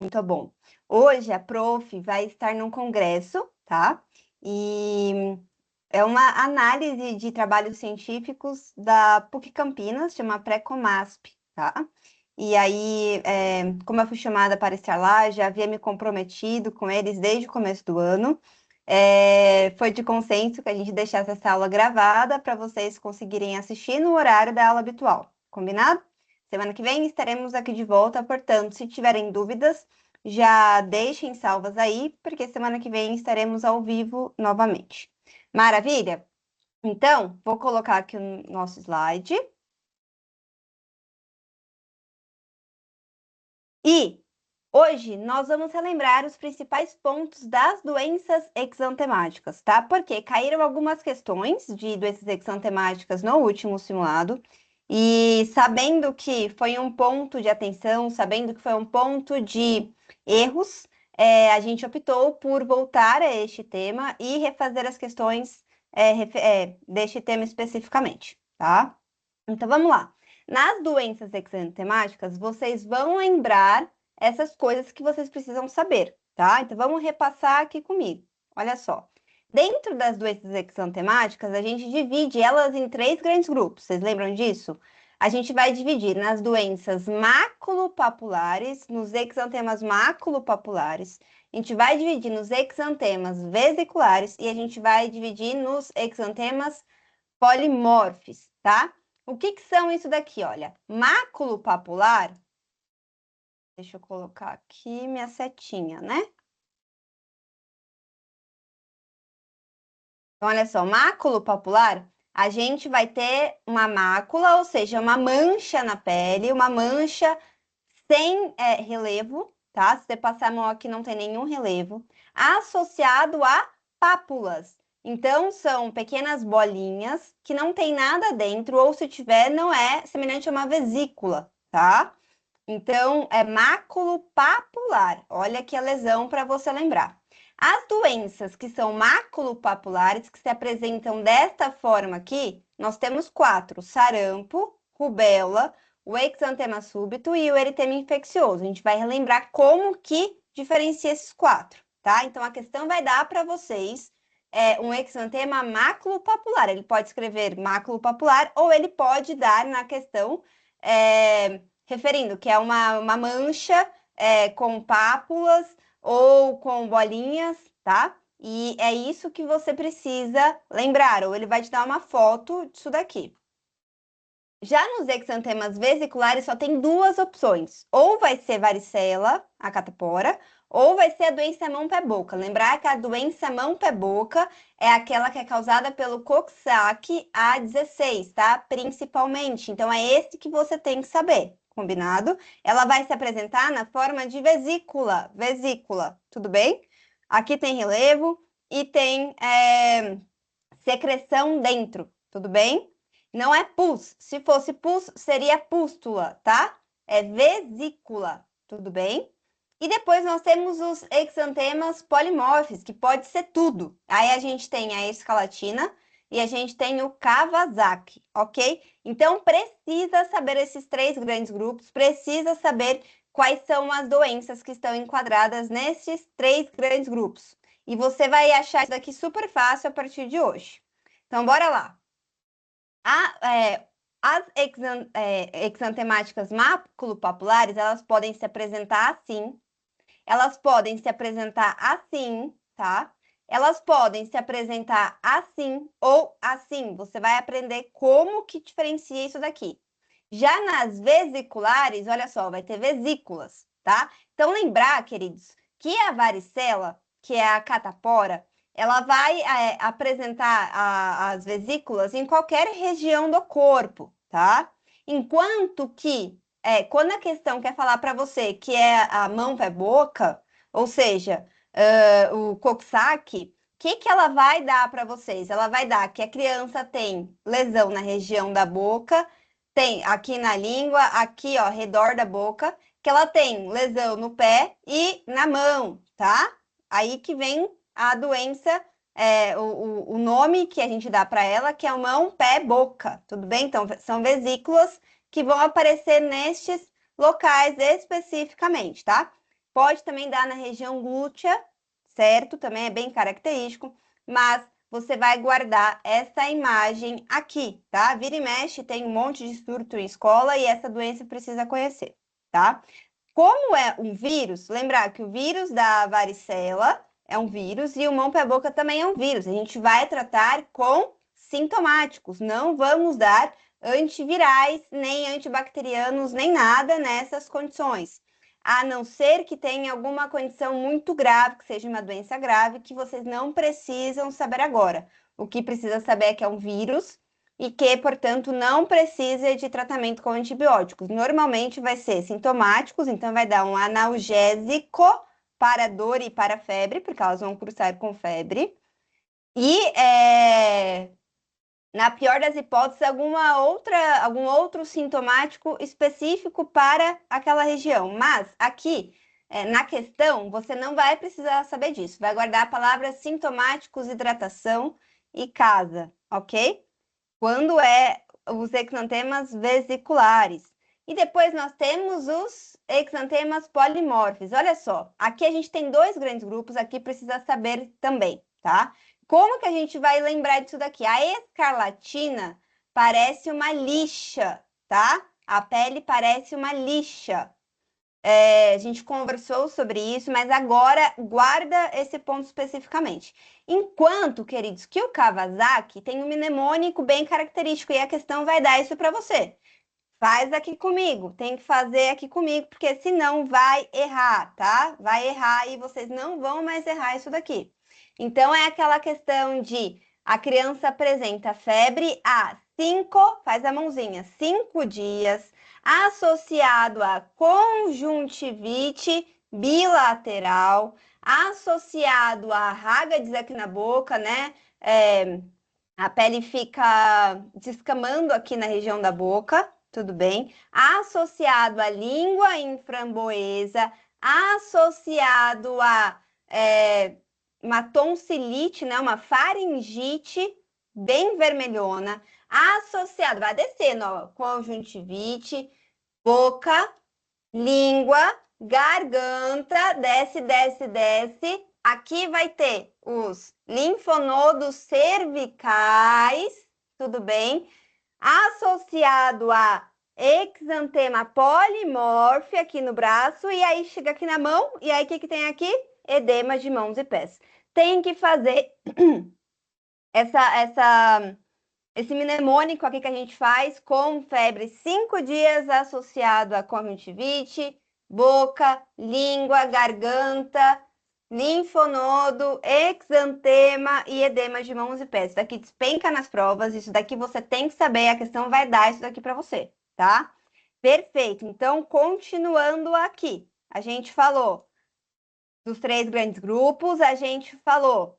Muito bom. Hoje a prof vai estar num congresso, tá? E é uma análise de trabalhos científicos da PUC Campinas, chama Pré-Comasp, tá? E aí, como eu fui chamada para estar lá, já havia me comprometido com eles desde o começo do ano. Foi de consenso que a gente deixasse essa aula gravada para vocês conseguirem assistir no horário da aula habitual, combinado? Semana que vem estaremos aqui de volta, portanto, se tiverem dúvidas, já deixem salvas aí, porque semana que vem estaremos ao vivo novamente. Maravilha? Então, vou colocar aqui o nosso slide. E hoje nós vamos relembrar os principais pontos das doenças exantemáticas, tá? Porque caíram algumas questões de doenças exantemáticas no último simulado. E sabendo que foi um ponto de atenção, sabendo que foi um ponto de erros, a gente optou por voltar a este tema e refazer as questões deste tema especificamente, tá? Então vamos lá. Nas doenças exantemáticas, vocês vão lembrar essas coisas que vocês precisam saber, tá? Então vamos repassar aqui comigo. Olha só. Dentro das doenças exantemáticas, a gente divide elas em três grandes grupos. Vocês lembram disso? A gente vai dividir nas doenças maculopapulares, nos exantemas maculopapulares, a gente vai dividir nos exantemas vesiculares e a gente vai dividir nos exantemas polimorfes, tá? O que que são isso daqui? Olha, máculo papular, deixa eu colocar aqui minha setinha, né? Então, olha só, máculo papular, a gente vai ter uma mácula, ou seja, uma mancha na pele, uma mancha sem relevo, tá? Se você passar a mão aqui, não tem nenhum relevo, associado a pápulas. Então, são pequenas bolinhas que não tem nada dentro, ou se tiver, não é semelhante a uma vesícula, tá? Então, é máculo papular. Olha aqui a lesão para você lembrar. As doenças que são maculopapulares, que se apresentam desta forma aqui, nós temos quatro: sarampo, rubéola, o exantema súbito e o eritema infeccioso. A gente vai relembrar como que diferencia esses quatro, tá? Então, a questão vai dar para vocês um exantema maculopapular. Ele pode escrever maculopapular ou ele pode dar na questão referindo que é uma mancha com pápulas ou com bolinhas, tá? E é isso que você precisa lembrar, ou ele vai te dar uma foto disso daqui. Já nos exantemas vesiculares só tem duas opções. Ou vai ser varicela, a catapora, ou vai ser a doença mão-pé-boca. Lembrar que a doença mão-pé-boca é aquela que é causada pelo Coxsackie A16, tá? Principalmente. Então, é esse que você tem que saber, combinado? Ela vai se apresentar na forma de vesícula, tudo bem? Aqui tem relevo e tem secreção dentro, tudo bem? Não é pus. Se fosse pus, seria pústula, tá? É vesícula, tudo bem? E depois nós temos os exantemas polimorfes, que pode ser tudo. Aí a gente tem a escalatina e a gente tem o Kawasaki, ok? Então precisa saber esses três grandes grupos, precisa saber quais são as doenças que estão enquadradas nesses três grandes grupos. E você vai achar isso daqui super fácil a partir de hoje. Então, bora lá. As exantemáticas maculopapulares, elas podem se apresentar assim, elas podem se apresentar assim, tá? Elas podem se apresentar assim ou assim. Você vai aprender como que diferencia isso daqui. Já nas vesiculares, olha só, vai ter vesículas, tá? Então, lembrar, queridos, que a varicela, que é a catapora, ela vai apresentar as vesículas em qualquer região do corpo, tá? Enquanto que, quando a questão quer falar para você que é a mão pé boca, ou seja, o Coxsackie, o que que ela vai dar para vocês? Ela vai dar que a criança tem lesão na região da boca, tem aqui na língua, aqui, ó, ao redor da boca, que ela tem lesão no pé e na mão, tá? Aí que vem a doença, o nome que a gente dá para ela, que é o mão, pé, boca, tudo bem? Então, são vesículas que vão aparecer nestes locais especificamente, tá? Pode também dar na região glútea, certo? Também é bem característico, mas você vai guardar essa imagem aqui, tá? Vira e mexe, tem um monte de surto em escola e essa doença precisa conhecer, tá? Como é um vírus, lembrar que o vírus da varicela é um vírus e o mão pé boca também é um vírus. A gente vai tratar com sintomáticos, não vamos dar antivirais, nem antibacterianos, nem nada nessas condições. A não ser que tenha alguma condição muito grave, que seja uma doença grave, que vocês não precisam saber agora. O que precisa saber é que é um vírus e que, portanto, não precisa de tratamento com antibióticos. Normalmente vai ser sintomáticos, então vai dar um analgésico para dor e para febre, porque elas vão cursar com febre. E na pior das hipóteses, algum outro sintomático específico para aquela região. Mas aqui, na questão, você não vai precisar saber disso. Vai guardar a palavra sintomáticos, hidratação e casa, ok? Quando é os exantemas vesiculares. E depois nós temos os exantemas polimorfes. Olha só, aqui a gente tem dois grandes grupos, aqui precisa saber também, tá? Como que a gente vai lembrar disso daqui? A escarlatina parece uma lixa, tá? A pele parece uma lixa. A gente conversou sobre isso, mas agora guarda esse ponto especificamente. Enquanto, queridos, que o Kawasaki tem um mnemônico bem característico e a questão vai dar isso para você. Faz aqui comigo, tem que fazer aqui comigo, porque senão vai errar, tá? Vai errar e vocês não vão mais errar isso daqui. Então, é aquela questão de a criança apresenta febre há 5, faz a mãozinha, 5 dias, associado a conjuntivite bilateral, associado a Hagrid's aqui na boca, né? A pele fica descamando aqui na região da boca, tudo bem? Associado à língua em framboesa, associado a uma tonsilite, né? Uma faringite bem vermelhona, associado, vai descendo, ó, conjuntivite, boca, língua, garganta, desce, desce, desce. Aqui vai ter os linfonodos cervicais, tudo bem? Associado a exantema polimorfe aqui no braço, e aí chega aqui na mão, e aí o que tem aqui? Edema de mãos e pés. Tem que fazer esse mnemônico aqui que a gente faz com febre 5 dias associado a conjuntivite, boca, língua, garganta, linfonodo, exantema e edema de mãos e pés. Isso daqui despenca nas provas, isso daqui você tem que saber, a questão vai dar isso daqui para você, tá? Perfeito. Então, continuando aqui, a gente falou dos 3 grandes grupos, a gente falou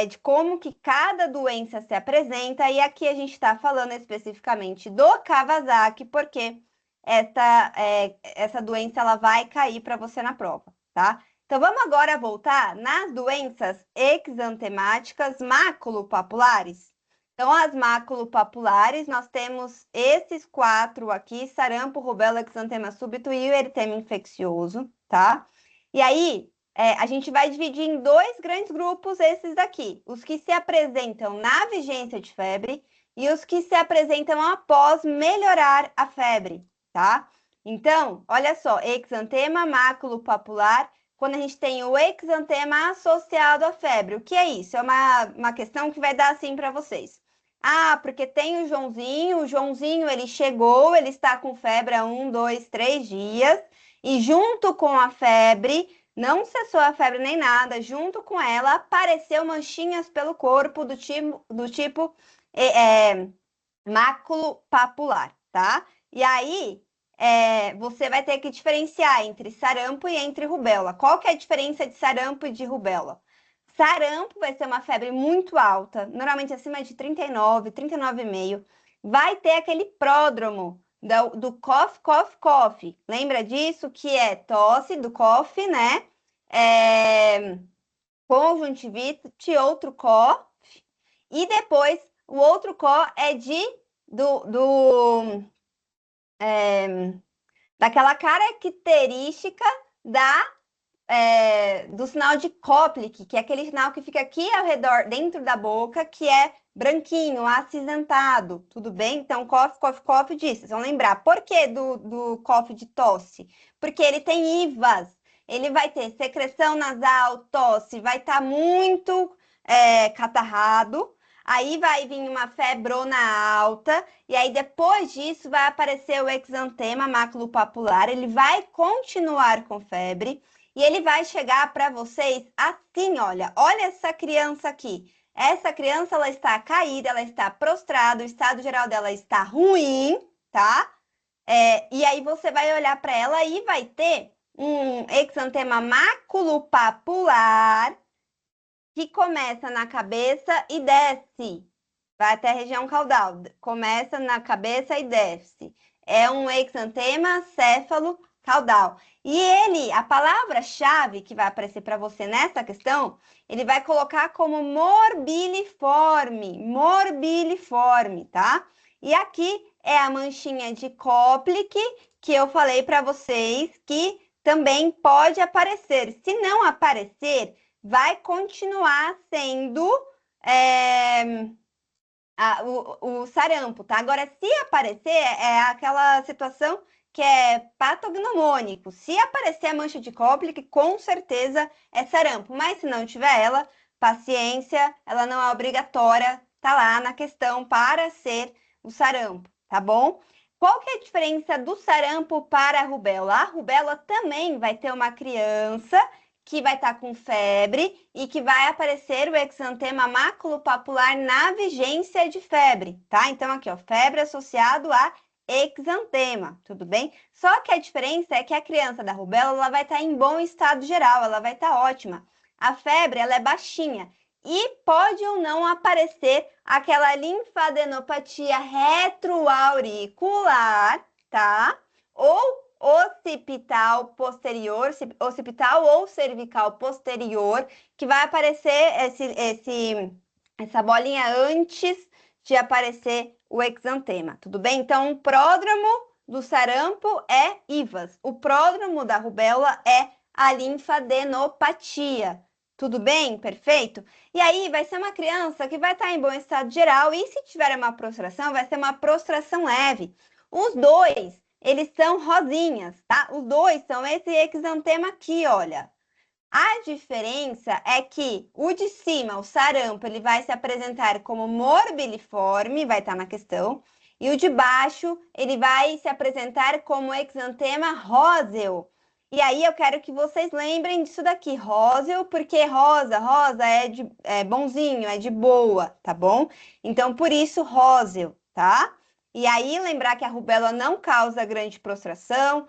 de como que cada doença se apresenta, e aqui a gente está falando especificamente do Kawasaki, porque essa doença ela vai cair para você na prova, tá? Então, vamos agora voltar nas doenças exantemáticas maculopapulares. Então, as maculopapulares, nós temos esses 4 aqui, sarampo, rubéola, exantema súbito e o eritema infeccioso, tá? E aí, a gente vai dividir em 2 grandes grupos esses daqui. Os que se apresentam na vigência de febre e os que se apresentam após melhorar a febre, tá? Então, olha só, exantema maculopapular, quando a gente tem o exantema associado à febre. O que é isso? É uma questão que vai dar assim para vocês. Ah, porque tem o Joãozinho ele chegou, ele está com febre há 1, 2, 3 dias, e junto com a febre, não cessou a febre nem nada, junto com ela apareceu manchinhas pelo corpo do tipo maculopapular, tá? E aí, você vai ter que diferenciar entre sarampo e entre rubéola. Qual que é a diferença de sarampo e de rubéola? Sarampo vai ser uma febre muito alta, normalmente acima de 39, 39,5. Vai ter aquele pródromo do cough, cough, cough. Lembra disso? Que é tosse do cough, né? Conjuntivite, outro cough. E depois, o outro cough é daquela característica da do sinal de Koplik, que é aquele sinal que fica aqui ao redor, dentro da boca, que é branquinho, acinzentado, tudo bem? Então, cough, cough, cough disso. Vocês vão lembrar. Por que do cough de tosse? Porque ele tem IVAs. Ele vai ter secreção nasal, tosse, vai estar muito catarrado. Aí vai vir uma febrona alta, e aí depois disso vai aparecer o exantema maculopapular. Ele vai continuar com febre. E ele vai chegar para vocês assim, olha essa criança aqui. Essa criança, ela está caída, ela está prostrada, o estado geral dela está ruim, tá? E aí você vai olhar para ela e vai ter um exantema maculopapular que começa na cabeça e desce. Vai até a região caudal. Começa na cabeça e desce. É um exantema céfalo-caudal. E ele, a palavra-chave que vai aparecer para você nessa questão, ele vai colocar como morbiliforme, tá? E aqui é a manchinha de Koplik, que eu falei para vocês que também pode aparecer. Se não aparecer, vai continuar sendo o sarampo, tá? Agora, se aparecer, é aquela situação que é patognomônico. Se aparecer a mancha de Koplik, com certeza é sarampo. Mas se não tiver ela, paciência, ela não é obrigatória, tá lá na questão para ser o sarampo, tá bom? Qual que é a diferença do sarampo para a rubéola? A rubéola também vai ter uma criança que vai estar com febre e que vai aparecer o exantema maculopapular na vigência de febre, tá? Então, aqui, ó, febre associado a exantema, tudo bem? Só que a diferença é que a criança da rubéola, ela vai estar em bom estado geral, ela vai estar ótima. A febre, ela é baixinha e pode ou não aparecer aquela linfadenopatia retroauricular, tá? Ou occipital posterior, occipital ou cervical posterior, que vai aparecer essa bolinha antes de aparecer o exantema, tudo bem? Então, o pródromo do sarampo é IVAS, o pródromo da rubéola é a linfadenopatia. Tudo bem? Perfeito? E aí vai ser uma criança que vai estar em bom estado geral e se tiver uma prostração, vai ser uma prostração leve. Os dois, eles são rosinhas, tá? Os dois são esse exantema aqui, olha. A diferença é que o de cima, o sarampo, ele vai se apresentar como morbiliforme, vai estar na questão, e o de baixo, ele vai se apresentar como exantema róseo. E aí eu quero que vocês lembrem disso daqui, róseo, porque rosa é bonzinho, é de boa, tá bom? Então, por isso, róseo, tá? E aí, lembrar que a rubéola não causa grande prostração,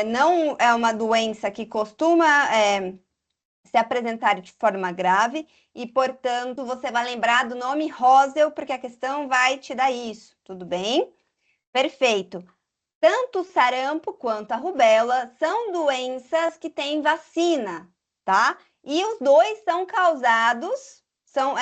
não é uma doença que costuma se apresentar de forma grave e, portanto, você vai lembrar do nome róseo, porque a questão vai te dar isso, tudo bem? Perfeito. Tanto o sarampo quanto a rubéola são doenças que têm vacina, tá? E os dois são causados, são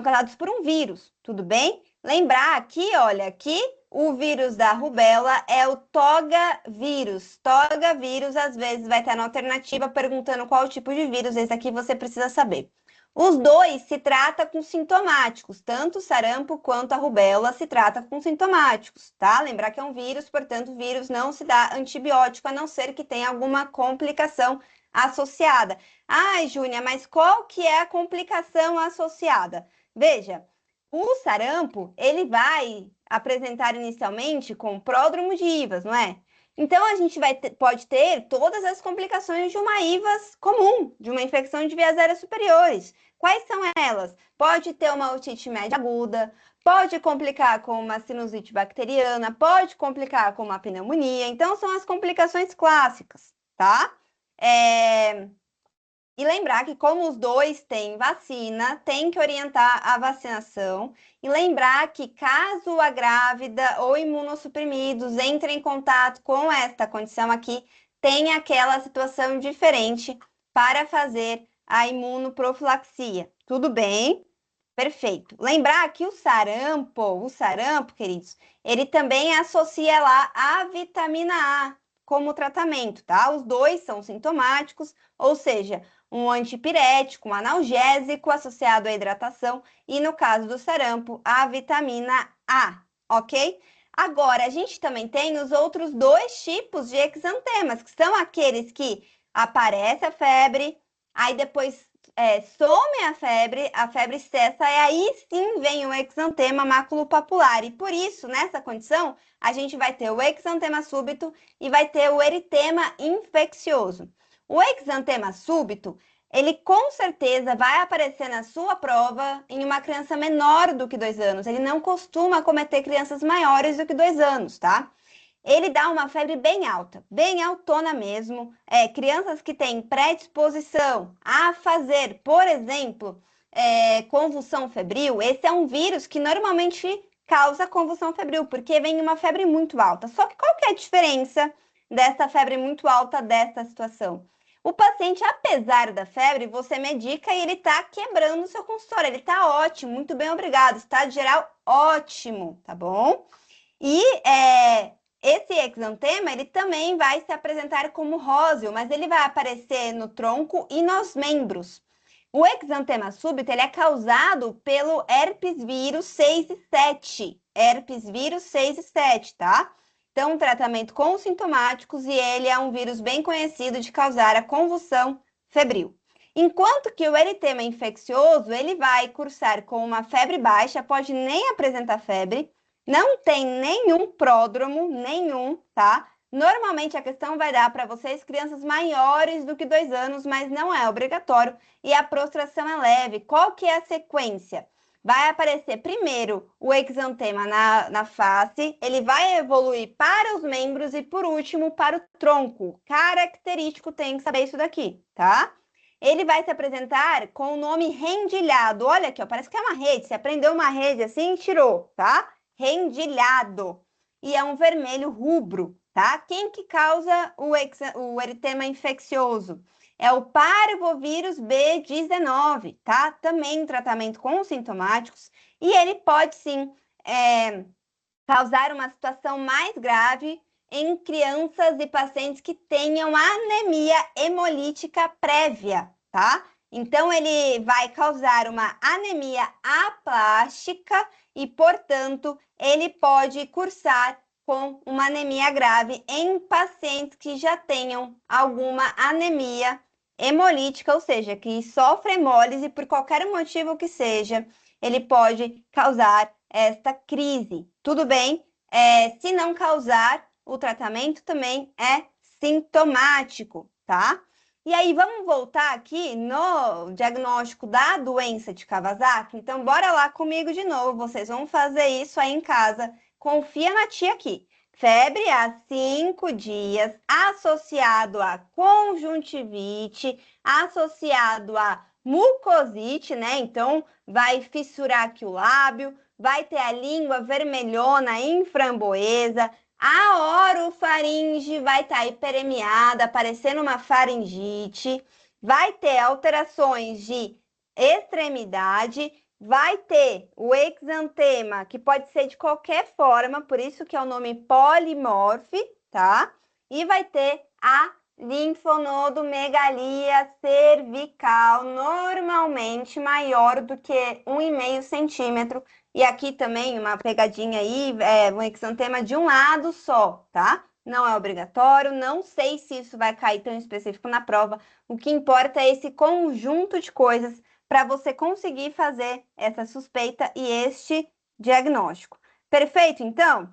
causados por um vírus, tudo bem? Lembrar aqui, olha, que o vírus da rubéola é o toga vírus. Toga vírus, às vezes, vai estar na alternativa perguntando qual tipo de vírus. Esse aqui você precisa saber. Os dois se trata com sintomáticos, tanto o sarampo quanto a rubéola se trata com sintomáticos, tá? Lembrar que é um vírus, portanto, o vírus não se dá antibiótico, a não ser que tenha alguma complicação associada. Ai, Júnia, mas qual que é a complicação associada? Veja, o sarampo, ele vai apresentar inicialmente com pródromo de IVAS, não é? Então, a gente pode ter todas as complicações de uma IVAS comum, de uma infecção de vias aéreas superiores. Quais são elas? Pode ter uma otite média aguda, pode complicar com uma sinusite bacteriana, pode complicar com uma pneumonia. Então, são as complicações clássicas, tá? E lembrar que, como os dois têm vacina, tem que orientar a vacinação. E lembrar que, caso a grávida ou imunossuprimidos entrem em contato com esta condição aqui, tem aquela situação diferente para fazer a imunoprofilaxia. Tudo bem? Perfeito. Lembrar que o sarampo, queridos, ele também associa lá a vitamina A. como tratamento, tá? Os dois são sintomáticos, ou seja, um antipirético, um analgésico associado à hidratação e, no caso do sarampo, a vitamina A, ok? Agora, a gente também tem os outros dois tipos de exantemas, que são aqueles que aparece a febre, aí depois some a febre cessa, e aí sim vem o exantema maculopapular. E por isso, nessa condição, a gente vai ter o exantema súbito e vai ter o eritema infeccioso. O exantema súbito, ele com certeza vai aparecer na sua prova em uma criança menor do que 2 anos. Ele não costuma acometer crianças maiores do que 2 anos, tá? Ele dá uma febre bem alta, bem altona mesmo. Crianças que têm predisposição a fazer, por exemplo, convulsão febril, esse é um vírus que normalmente causa convulsão febril, porque vem uma febre muito alta. Só que qual que é a diferença dessa febre muito alta dessa situação? O paciente, apesar da febre, você medica e ele tá quebrando o seu consultório. Ele tá ótimo, muito bem, obrigado. Estado geral, ótimo, tá bom? E esse exantema, ele também vai se apresentar como róseo, mas ele vai aparecer no tronco e nos membros. O exantema súbito, ele é causado pelo herpes vírus 6 e 7. Herpes vírus 6 e 7, tá? Então, um tratamento com sintomáticos e ele é um vírus bem conhecido de causar a convulsão febril. Enquanto que o eritema infeccioso, ele vai cursar com uma febre baixa, pode nem apresentar febre, não tem nenhum pródromo, tá? Normalmente a questão vai dar para vocês crianças maiores do que 2 anos, mas não é obrigatório. E a prostração é leve. Qual que é a sequência? Vai aparecer primeiro o exantema na face, ele vai evoluir para os membros e, por último, para o tronco. Característico, tem que saber isso daqui, tá? Ele vai se apresentar com o nome rendilhado. Olha aqui, ó, parece que é uma rede. Você aprendeu uma rede assim e tirou, tá? Rendilhado. E é um vermelho rubro, tá? Quem que causa o eritema infeccioso? É o parvovírus B19, tá? Também tratamento com sintomáticos. E ele pode, sim, causar uma situação mais grave em crianças e pacientes que tenham anemia hemolítica prévia, tá? Então, ele vai causar uma anemia aplástica e, portanto, ele pode cursar com uma anemia grave em pacientes que já tenham alguma anemia hemolítica, ou seja, que sofre hemólise por qualquer motivo que seja, ele pode causar esta crise. Tudo bem? Se não causar, o tratamento também é sintomático, tá? E aí, vamos voltar aqui no diagnóstico da doença de Kawasaki? Então, bora lá comigo de novo. Vocês vão fazer isso aí em casa. Confia na tia aqui. Febre há 5 dias, associado a conjuntivite, associado a mucosite, né? Então, vai fissurar aqui o lábio, vai ter a língua vermelhona em framboesa, a orofaringe vai estar hiperemiada, parecendo uma faringite, vai ter alterações de extremidade, vai ter o exantema, que pode ser de qualquer forma, por isso que é o nome polimorfe, tá? E vai ter a linfonodomegalia cervical, normalmente maior do que 1,5 centímetro. E aqui também uma pegadinha aí, um exantema de um lado só, tá? Não é obrigatório, não sei se isso vai cair tão específico na prova. O que importa é esse conjunto de coisas para você conseguir fazer essa suspeita e este diagnóstico. Perfeito, então?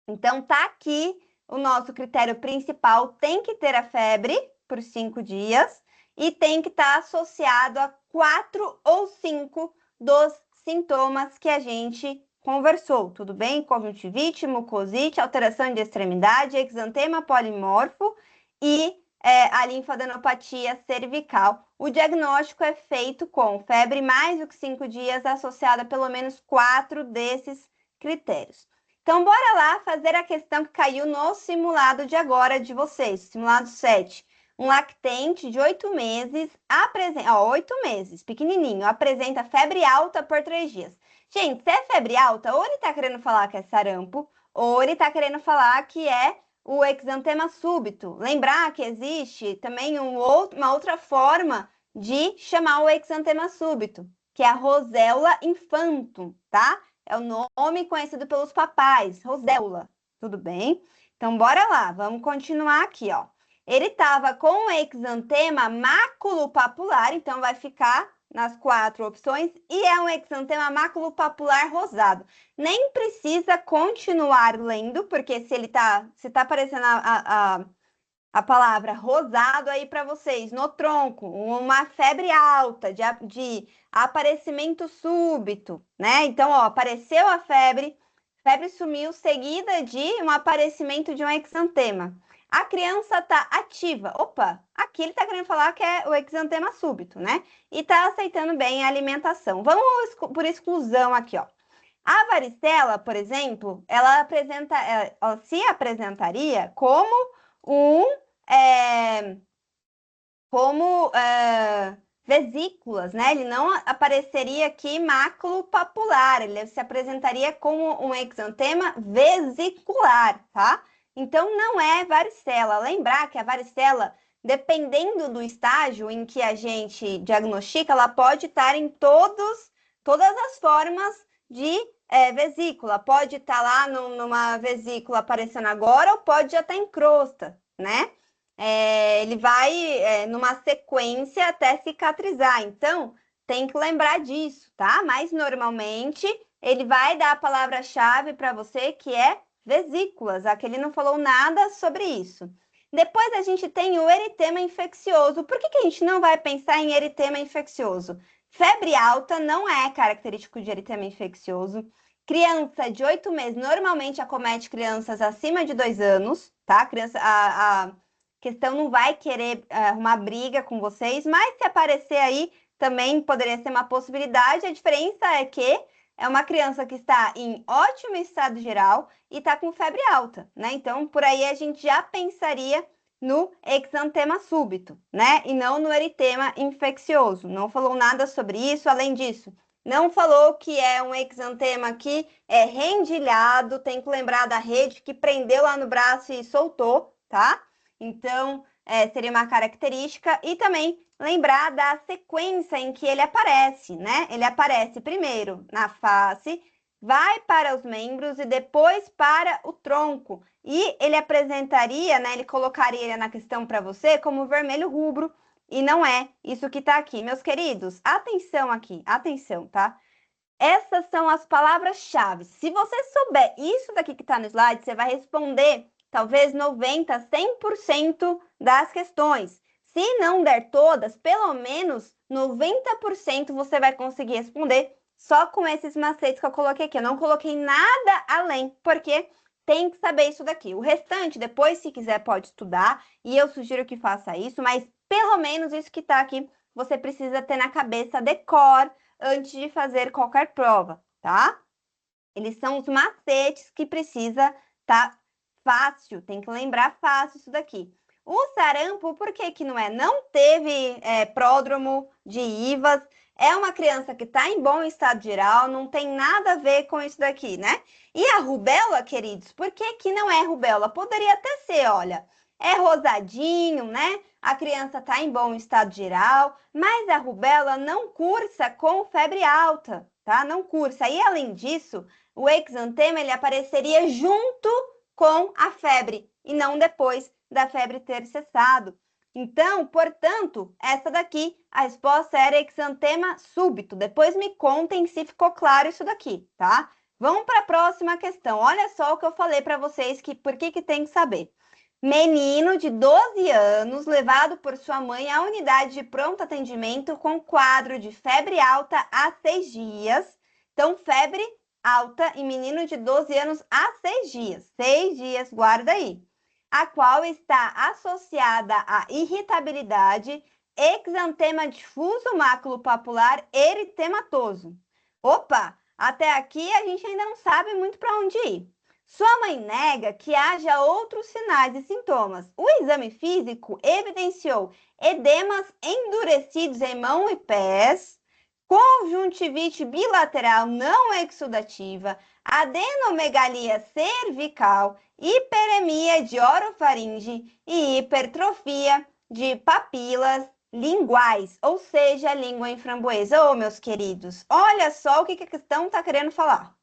Então, tá aqui o nosso critério principal, tem que ter a febre por 5 dias e tem que estar associado a 4 ou 5 dos sintomas que a gente conversou, tudo bem? Conjuntivite, mucosite, alteração de extremidade, exantema polimorfo e a linfadenopatia cervical. O diagnóstico é feito com febre mais do que 5 dias, associada a pelo menos 4 desses critérios. Então, bora lá fazer a questão que caiu no simulado de agora de vocês, simulado 7. Um lactente de 8 meses, 8 meses, pequenininho, apresenta febre alta por 3 dias. Gente, se é febre alta, ou ele tá querendo falar que é sarampo, ou ele tá querendo falar que é o exantema súbito. Lembrar que existe também uma outra forma de chamar o exantema súbito, que é a roséola infantum, tá? É o nome conhecido pelos papais, roséola, tudo bem? Então, bora lá, vamos continuar aqui, ó. Ele estava com o exantema maculopapular, então vai ficar nas 4 opções, e é um exantema maculopapular rosado. Nem precisa continuar lendo, porque se tá aparecendo a palavra rosado aí para vocês, no tronco, uma febre alta, de aparecimento súbito, né? Então, ó, apareceu a febre sumiu, seguida de um aparecimento de um exantema. A criança tá ativa. Opa, aqui ele tá querendo falar que é o exantema súbito, né? E tá aceitando bem a alimentação. Vamos por exclusão aqui, ó. A varicela, por exemplo, ela se apresentaria como um vesículas, né? Ele não apareceria aqui maculopapular, ele se apresentaria como um exantema vesicular, tá? Então, não é varicela. Lembrar que a varicela, dependendo do estágio em que a gente diagnostica, ela pode estar em todas as formas de vesícula. Pode estar lá numa vesícula aparecendo agora ou pode já estar em crosta, né? Ele vai numa sequência até cicatrizar. Então, tem que lembrar disso, tá? Mas, normalmente, ele vai dar a palavra-chave para você, que é vesículas. Aqui ele não falou nada sobre isso. Depois, a gente tem o eritema infeccioso. Por que a gente não vai pensar em eritema infeccioso? Febre alta não é característico de eritema infeccioso. Criança de 8 meses normalmente acomete crianças acima de 2 anos, tá? A questão não vai querer arrumar briga com vocês, mas se aparecer aí, também poderia ser uma possibilidade. A diferença é que é uma criança que está em ótimo estado geral e está com febre alta, né? Então, por aí a gente já pensaria no exantema súbito, né? E não no eritema infeccioso. Não falou nada sobre isso. Além disso, não falou que é um exantema que é rendilhado. Tem que lembrar da rede que prendeu lá no braço e soltou, tá? Então, seria uma característica. E também lembrar da sequência em que ele aparece, né? Ele aparece primeiro na face, vai para os membros e depois para o tronco. E ele apresentaria, né? Ele colocaria na questão para você como vermelho rubro. E não é isso que está aqui. Meus queridos, atenção aqui, atenção, tá? Essas são as palavras-chave. Se você souber isso daqui que está no slide, você vai responder talvez 90%, 100% das questões. Se não der todas, pelo menos 90% você vai conseguir responder só com esses macetes que eu coloquei aqui. Eu não coloquei nada além, porque tem que saber isso daqui. O restante, depois, se quiser, pode estudar, e eu sugiro que faça isso, mas pelo menos isso que está aqui, você precisa ter na cabeça de cor antes de fazer qualquer prova, tá? Eles são os macetes que precisa tá fácil, tem que lembrar fácil isso daqui. O sarampo, por que que não é? Não teve pródromo de IVAS, é uma criança que está em bom estado geral, não tem nada a ver com isso daqui, né? E a rubéola, queridos, por que que não é rubéola? Poderia até ser, olha, é rosadinho, né? A criança está em bom estado geral, mas a rubéola não cursa com febre alta, tá? Não cursa. E além disso, o exantema ele apareceria junto com a febre e não depois da febre ter cessado. Então, portanto, essa daqui, a resposta era exantema súbito. Depois me contem se ficou claro isso daqui, tá? Vamos para a próxima questão. Olha só o que eu falei para vocês, por que tem que saber. Menino de 12 anos levado por sua mãe à unidade de pronto atendimento com quadro de febre alta há 6 dias. Então, febre alta em menino de 12 anos há 6 dias. 6 dias, guarda aí. A qual está associada à irritabilidade, exantema difuso maculopapular eritematoso. Opa, até aqui a gente ainda não sabe muito para onde ir. Sua mãe nega que haja outros sinais e sintomas. O exame físico evidenciou edemas endurecidos em mão e pés, conjuntivite bilateral não exudativa, adenomegalia cervical, hiperemia de orofaringe e hipertrofia de papilas linguais, ou seja, língua em framboesa. Ô, meus queridos, olha só o que a questão está querendo falar.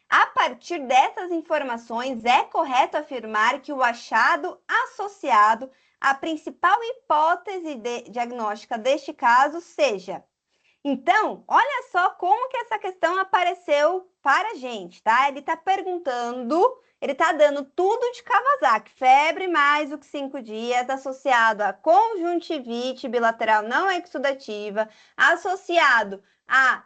A partir dessas informações, é correto afirmar que o achado associado à principal hipótese diagnóstica deste caso seja. Então, olha só como que essa questão apareceu para a gente, tá? Ele está perguntando, ele está dando tudo de Kawasaki, febre mais do que 5 dias, associado a conjuntivite bilateral não exudativa, associado a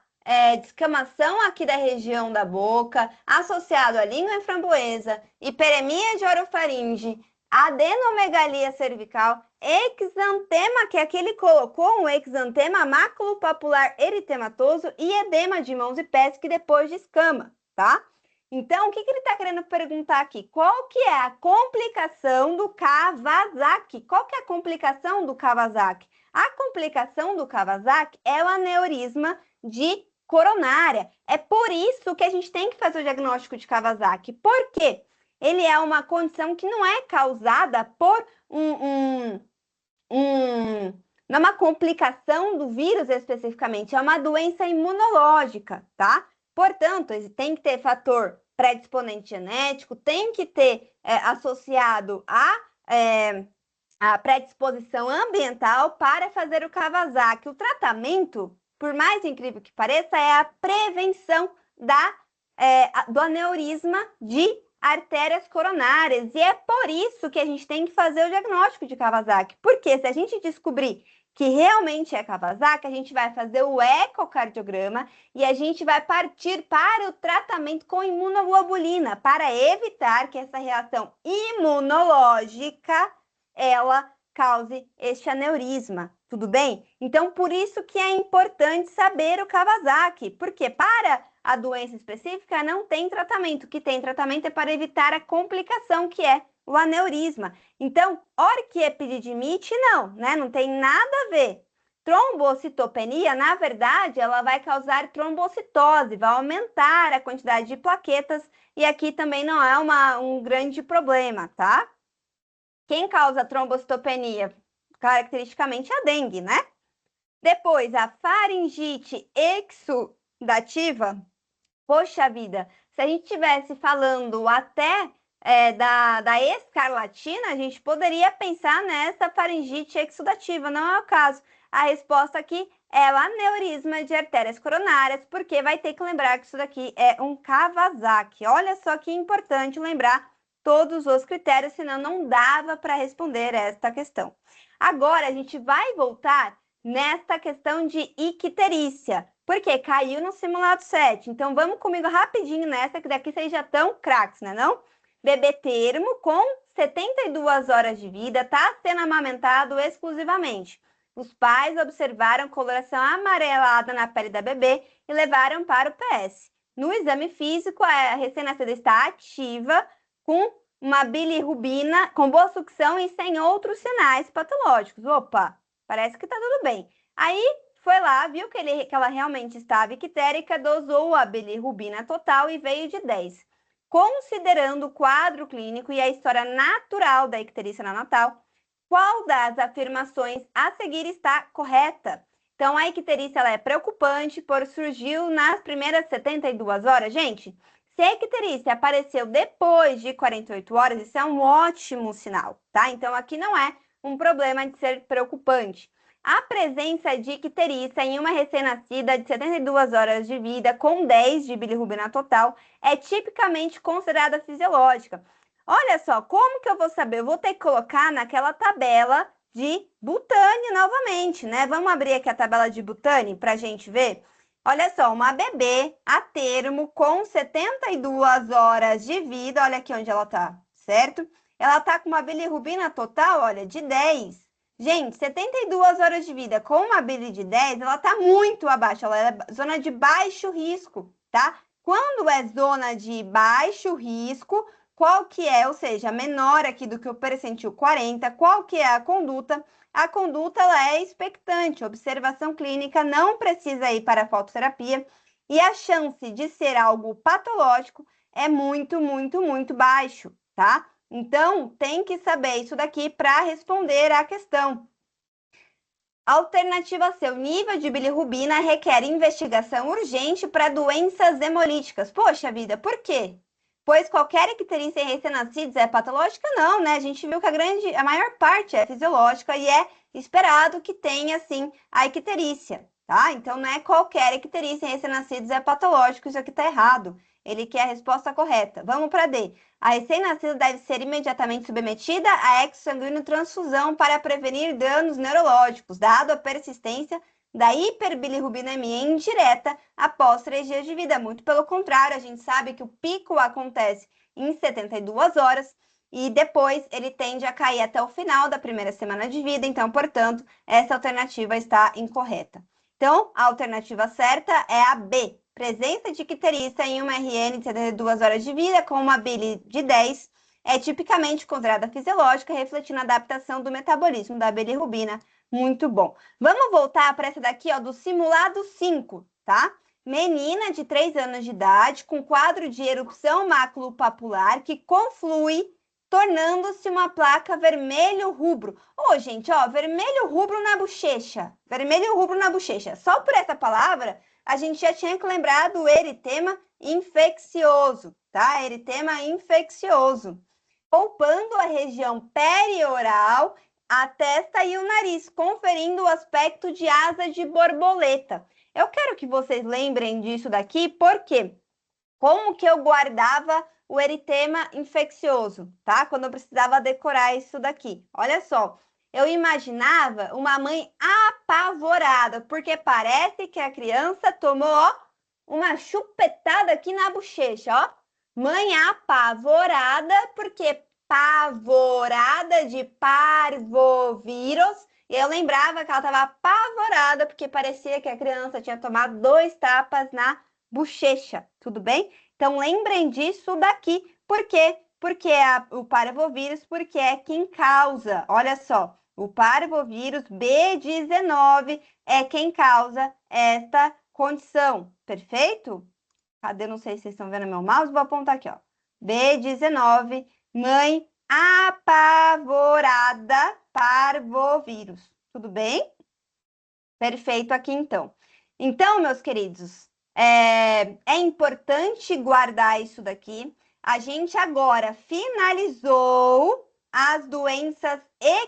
descamação aqui da região da boca, associado à língua em framboesa, hiperemia de orofaringe, adenomegalia cervical, exantema, que aqui ele colocou um exantema maculopapular eritematoso e edema de mãos e pés que depois descama, tá? Então, o que ele está querendo perguntar aqui? Qual que é a complicação do Kawasaki? Qual que é a complicação do Kawasaki? A complicação do Kawasaki é o aneurisma de coronária. É por isso que a gente tem que fazer o diagnóstico de Kawasaki. Por quê? Ele é uma condição que não é causada por não é uma complicação do vírus especificamente, é uma doença imunológica, tá? Portanto, tem que ter fator predisponente genético, tem que ter associado a predisposição ambiental para fazer o Kawasaki. O tratamento, por mais incrível que pareça, é a prevenção do aneurisma de artérias coronárias. E é por isso que a gente tem que fazer o diagnóstico de Kawasaki. Porque se a gente descobrir que realmente é Kawasaki, a gente vai fazer o ecocardiograma e a gente vai partir para o tratamento com imunoglobulina para evitar que essa reação imunológica ela cause este aneurisma, tudo bem? Então, por isso que é importante saber o Kawasaki, porque para a doença específica não tem tratamento. O que tem tratamento é para evitar a complicação, que é o aneurisma. Então, orquiepididimite não, né? Não tem nada a ver. Trombocitopenia, na verdade, ela vai causar trombocitose, vai aumentar a quantidade de plaquetas e aqui também não é um grande problema, tá? Quem causa trombocitopenia? Caracteristicamente a dengue, né? Depois, a faringite exudativa. Poxa vida, se a gente estivesse falando até da escarlatina, a gente poderia pensar nessa faringite exudativa, não é o caso. A resposta aqui é o aneurisma de artérias coronárias, porque vai ter que lembrar que isso daqui é um Kawasaki. Olha só que importante lembrar todos os critérios, senão não dava para responder esta questão. Agora, a gente vai voltar nesta questão de icterícia, porque caiu no simulado 7. Então, vamos comigo rapidinho nessa, que daqui vocês já estão craques, né não? Bebê termo com 72 horas de vida, está sendo amamentado exclusivamente. Os pais observaram coloração amarelada na pele da bebê e levaram para o PS. No exame físico, a recém-nascida está ativa, com uma bilirrubina, com boa sucção e sem outros sinais patológicos. Opa, parece que está tudo bem. Aí, foi lá, viu que ela realmente estava ictérica, dosou a bilirrubina total e veio de 10. Considerando o quadro clínico e a história natural da icterícia neonatal, qual das afirmações a seguir está correta? Então, a icterícia ela é preocupante, por surgiu nas primeiras 72 horas. Gente, se a icterícia apareceu depois de 48 horas, isso é um ótimo sinal, tá? Então, aqui não é um problema de ser preocupante. A presença de icterícia em uma recém-nascida de 72 horas de vida com 10 de bilirrubina total é tipicamente considerada fisiológica. Olha só, como que eu vou saber? Eu vou ter que colocar naquela tabela de Butani novamente, né? Vamos abrir aqui a tabela de Butani para a gente ver? Olha só, uma bebê a termo com 72 horas de vida, olha aqui onde ela tá, certo? Ela tá com uma bilirrubina total, olha, de 10. Gente, 72 horas de vida com uma bili de 10, ela tá muito abaixo, ela é zona de baixo risco, tá? Quando é zona de baixo risco, qual que é, ou seja, menor aqui do que o percentil 40, qual que é a conduta? A conduta ela é expectante, observação clínica, não precisa ir para a fototerapia. e a chance de ser algo patológico é muito, muito, muito baixo, tá? Então, tem que saber isso daqui para responder à questão. Alternativa C, o nível de bilirrubina requer investigação urgente para doenças hemolíticas. Poxa vida, por quê? Pois qualquer icterícia em recém-nascidos é patológica? Não, né? A gente viu que a maior parte é fisiológica e é esperado que tenha, sim, a icterícia, tá? Então, não é qualquer icterícia em recém-nascidos é patológico, isso aqui tá errado. Ele quer a resposta correta. Vamos para D. A recém-nascida deve ser imediatamente submetida a exsanguíneo transfusão para prevenir danos neurológicos, dado a persistência da hiperbilirrubinemia indireta após 3 dias de vida. Muito pelo contrário, a gente sabe que o pico acontece em 72 horas e depois ele tende a cair até o final da primeira semana de vida. Então, portanto, essa alternativa está incorreta. Então, a alternativa certa é a B. Presença de icterícia em uma RN de 72 horas de vida com uma bili de 10 é tipicamente considerada fisiológica, refletindo a adaptação do metabolismo da bilirrubina. Muito bom. Vamos voltar para essa daqui, ó, do simulado 5, tá? Menina de 3 anos de idade com quadro de erupção maculopapular que conflui, tornando-se uma placa vermelho rubro. Ô, gente, ó, vermelho rubro na bochecha. Vermelho rubro na bochecha. Só por essa palavra, a gente já tinha que lembrar do eritema infeccioso, tá? Eritema infeccioso. Poupando a região perioral, a testa e o nariz, conferindo o aspecto de asa de borboleta. Eu quero que vocês lembrem disso daqui, porque como que eu guardava o eritema infeccioso, tá? Quando eu precisava decorar isso daqui. Olha só, eu imaginava uma mãe apavorada, porque parece que a criança tomou, ó, uma chupetada aqui na bochecha, ó. Mãe apavorada, porque pavorada de parvovírus. E eu lembrava que ela estava apavorada, porque parecia que a criança tinha tomado 2 tapas na bochecha, tudo bem? Então, lembrem disso daqui. Por quê? Porque o parvovírus, porque é quem causa. Olha só, o parvovírus B19 é quem causa esta condição, perfeito? Cadê? Não sei se vocês estão vendo meu mouse, vou apontar aqui, ó. B19, mãe apavorada, parvovírus. Tudo bem? Perfeito aqui, então. Então, meus queridos, é importante guardar isso daqui. A gente agora finalizou as doenças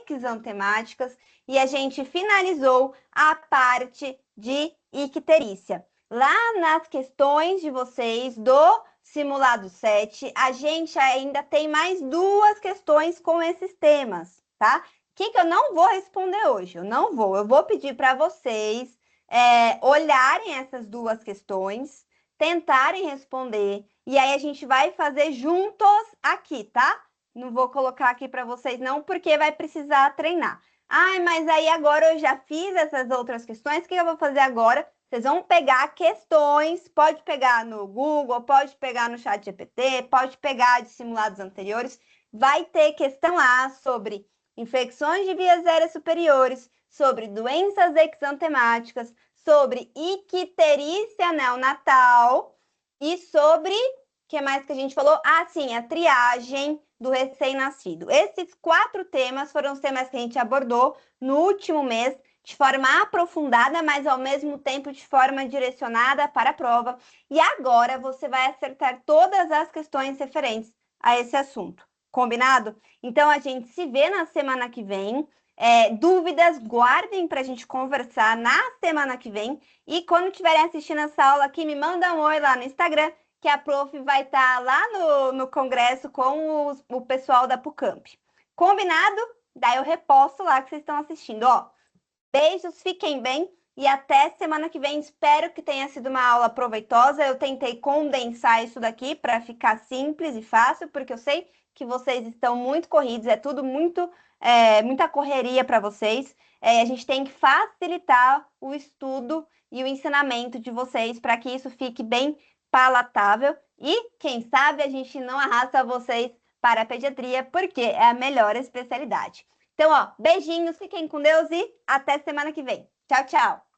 exantemáticas e a gente finalizou a parte de icterícia. Lá nas questões de vocês do simulado 7, a gente ainda tem mais 2 questões com esses temas, tá? Que eu não vou responder hoje, eu não vou. Eu vou pedir para vocês olharem essas 2 questões, tentarem responder, e aí a gente vai fazer juntos aqui, tá? Não vou colocar aqui para vocês não, porque vai precisar treinar. Ai, mas aí agora eu já fiz essas outras questões, o que eu vou fazer agora? Vocês vão pegar questões, pode pegar no Google, pode pegar no ChatGPT, pode pegar de simulados anteriores, vai ter questão lá sobre infecções de vias aéreas superiores, sobre doenças exantemáticas, sobre icterícia neonatal e sobre, o que mais que a gente falou? Ah, sim, a triagem do recém-nascido. Esses 4 temas foram os temas que a gente abordou no último mês, de forma aprofundada, mas ao mesmo tempo de forma direcionada para a prova. E agora você vai acertar todas as questões referentes a esse assunto. Combinado? Então, a gente se vê na semana que vem. Dúvidas, guardem para a gente conversar na semana que vem. E quando estiverem assistindo essa aula aqui, me manda um oi lá no Instagram, que a prof vai estar lá no congresso com o pessoal da Pucamp. Combinado? Daí eu reposto lá que vocês estão assistindo. Ó, beijos, fiquem bem. E até semana que vem. Espero que tenha sido uma aula proveitosa. Eu tentei condensar isso daqui para ficar simples e fácil, porque eu sei que vocês estão muito corridos, é tudo muita correria para vocês. A gente tem que facilitar o estudo e o ensinamento de vocês para que isso fique bem palatável. E, quem sabe, a gente não arrasta vocês para a pediatria, porque é a melhor especialidade. Então, ó, beijinhos, fiquem com Deus e até semana que vem. Tchau, tchau!